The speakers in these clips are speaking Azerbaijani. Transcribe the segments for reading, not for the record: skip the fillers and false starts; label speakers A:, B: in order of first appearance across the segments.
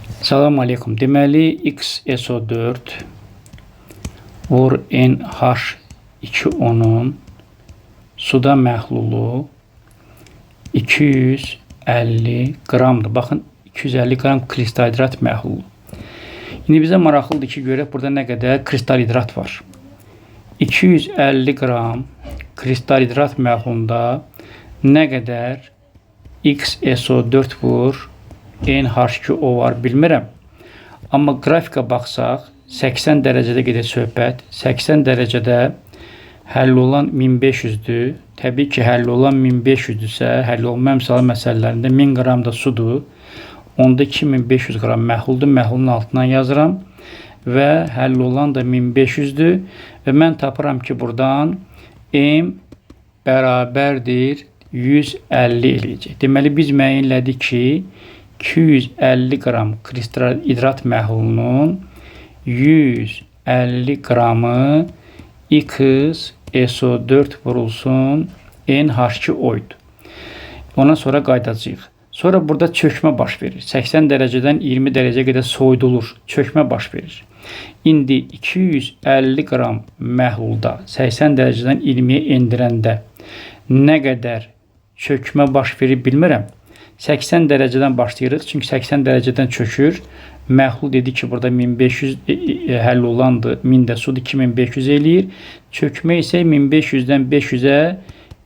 A: Salam aleykum. Deməli, XSO4 vur NH2O-nun suda məhlulu 250 qramdır. Baxın, 250 qram kristal hidrat məhlulu. İndi bizə maraqlıdır ki, görək burada nə qədər kristal hidrat var. 250 qram kristal hidrat məhlulunda nə qədər XSO4 vur NH2O var bilmirəm. Amma qrafikə baxsaq 80 dərəcədə gedir söhbət. 80 dərəcədə həll olan 1500-dür. Təbii ki, həll olan 1500-dürsə, həll olmayan məsələlərində 1000 qram da sudur. Onda 2500 qram məhluldur. Məhlulun altından yazıram və həll olan da 1500-dür və mən tapıram ki, buradan M bərabərdir 150 eləyəcək. Deməli, biz müəyyənlədik ki, 250 qram kristal hidrat məhlulunun 150 qramı XSO4 vurulsun NH2O-dur. Ondan sonra qaydacağıq. Sonra burada çökmə baş verir. 80 dərəcədən 20 dərəcəyə qədər soyudulur. Çökmə baş verir. İndi 250 qram məhlulda 80 dərəcədən 20-yə endirəndə nə qədər çökmə baş verir bilmirəm. 80 dərəcədən başlayırıq. Çünki 80 dərəcədən çökür. Məhlul dedi ki, burada 1500 həll olandır. 1000 də sudur, 2500 eləyir. Çökmə isə 1500-dən 500-ə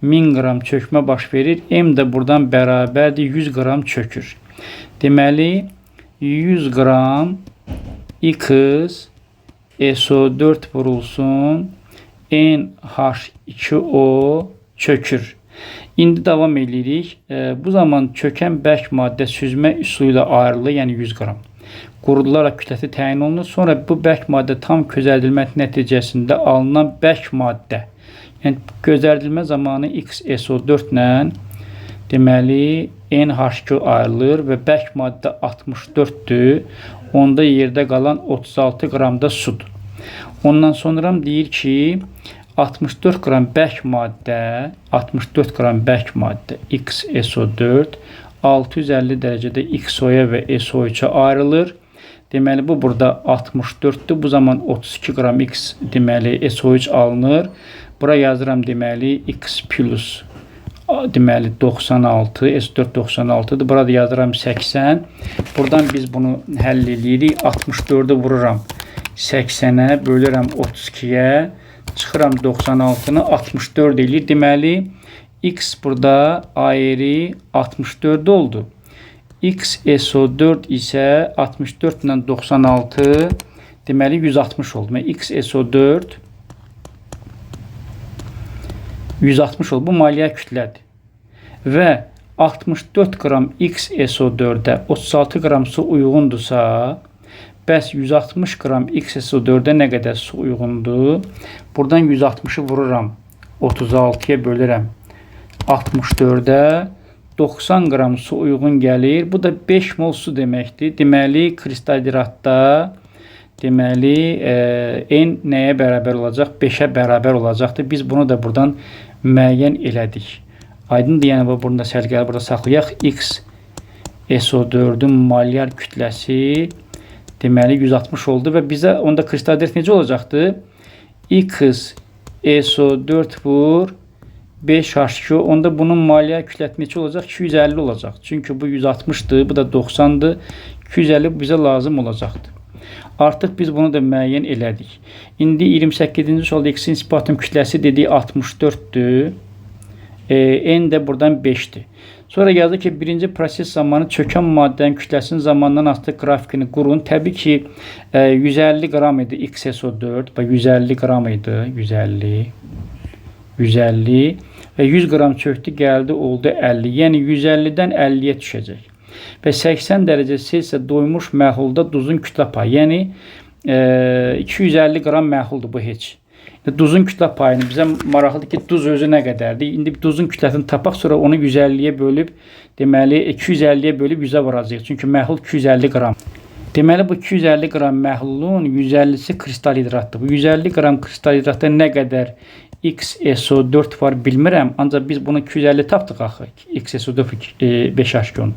A: 1000 qram çökmə baş verir. M də buradan bərabərdir 100 qram çökür. Deməli, 100 qram XSO4 vurulsun NH2O çökür. İndi davam edirik. Bu zaman çökən bərk maddə süzmə üsulu ilə ayrılır, yəni 100 qram. Qurudularaq kütləsi təyin olunur. Sonra bu bərk maddə tam közəldilmə nəticəsində alınan bərk maddə, yəni közəldilmə zamanı XSO4 ilə deməli NH2 ayrılır və bərk maddə 64-dür. Onda yerdə qalan 36 qram da sudur. Ondan sonra deyir ki, 64 qram bərk maddə XSO4 650 dərəcədə XO-ya və SO3-ə ayrılır. Deməli, bu burada 64-dür. Bu zaman 32 qram X deməli SO3 alınır. Bura yazıram deməli X plus deməli 96, S4 96-dır. Burada yazıram 80. Buradan biz bunu həll edirik. 64-ü vururam 80-ə, bölürəm 32-yə. Çıxıram 96-nı 64 eləyir. Deməli, X burada ayrı 64 oldu. XSO4 isə 64 ilə 96 deməli 160 oldu. XSO4 160 oldu. Bu maliyyə kütlədir. Və 64 qram XSO4-ə 36 qram su uyğundursa, bəs 160 qram XSO4-ə nə qədər su uyğundur? Buradan 160-ı vururam. 36-ya bölürəm. 64-ə 90 qram su uyğun gəlir. Bu da 5 mol su deməkdir. Deməli, kristal hidratda deməli, N nəyə bərabər olacaq? 5-ə bərabər olacaqdır. Biz bunu da buradan müəyyən elədik. Aydındır, yəni burada sərgəli burada saxlayaq. XSO4-ün molyar kütləsi deməli 160 oldu və bizə onda kristal hidrat necə olacaqdı? XSO4 vur 5H2O. Onda bunun maliyyə kütləsi neçə olacaq? 250 olacaq. Çünki bu 160-dır, bu da 90-dır. 250 bizə lazım olacaqdır. Artıq biz bunu da müəyyən elədik. İndi 28-ci sualda X-in ispat kütləsi dediyi 64-dür. N də buradan 5-dir. Sonra yazdı ki, birinci proses zamanı çökən maddənin kütləsinin zamandan asılı qrafikini qurun. Təbii ki, 150 qram idi XSO4 və 150 qram idi. 150 və 100 qram çöktü, gəldi, oldu 50. Yəni 150-dən 50-yə düşəcək. Və 80 dərəcə Selsiyə doymuş məhlulda duzun kütlə payı. Yəni 250 qram məhluldur bu heç. Duzun kütlə payını bizə maraqlıdır ki, duz özü nə qədərdir? İndi duzun kütləsini tapaq, sonra onu 150-yə bölüb, deməli 250-yə bölüb 100-ə vuracağıq. Çünki məhlul 250 qram. Deməli, bu 250 qram məhlulun 150-si kristal hidratdır. Bu 150 qram kristal hidratda nə qədər X SO4 var bilmirəm. Ancaq biz bunu 250 tapdıq axı. X SO4 5 aşkon.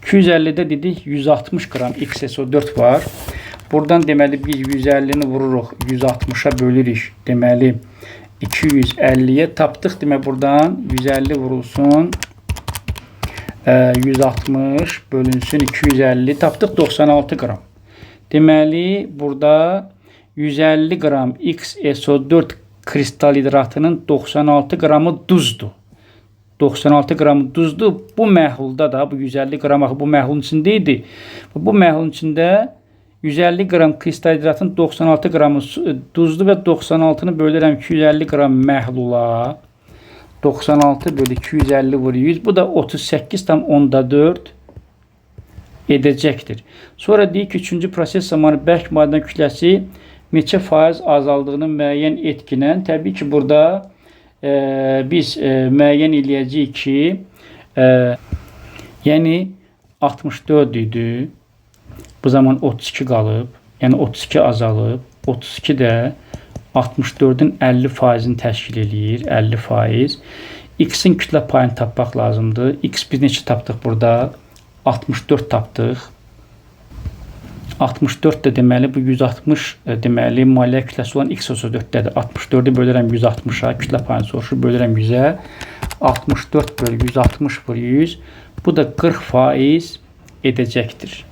A: 250-də dedik 160 qram X SO4 var. Buradan deməli biz 150-ni vururuq. 160-a bölürük. Deməli 250-yə tapdıq. Deməli buradan 150 vurulsun. 160 bölünsün 250 tapdıq 96 qram. Deməli burada 150 qram X SO4 kristal hidratının 96 qramı duzdur. 96 qramı duzdur. Bu məhlulda da bu 150 qram axı bu məhlulun içində idi. Bu məhlulun içində 150 qram kristal hidratın 96 qramı duzdur və 96-nı bölürəm 250 qram məhlula. 96 bölü 250 vur 100. Bu da 38,4 edəcəkdir. Sonra deyik ki, 3-cü proses zamanı bərk maddənin kütləsi neçə faiz azaldığını müəyyən etkinə. Təbii ki, burada biz müəyyən eləyəcəyik ki, yəni 64 idi. Bu zaman 32 qalıb. Yəni 32 azalıb. 32 də 64-ün 50%-ni təşkil eləyir. 50%. X-in kütlə payını tapmaq lazımdır. X biz neçə tapdıq burada? 64 tapdıq. 64 də deməli bu 160 deməli maliyyə kütləsi olan X SO4-dədir. 64-ü bölürəm 160-a, kütlə payını soruşur, bölürəm 100-ə. 64 bölü 160 bölü 100. Bu da 40% edəcəkdir.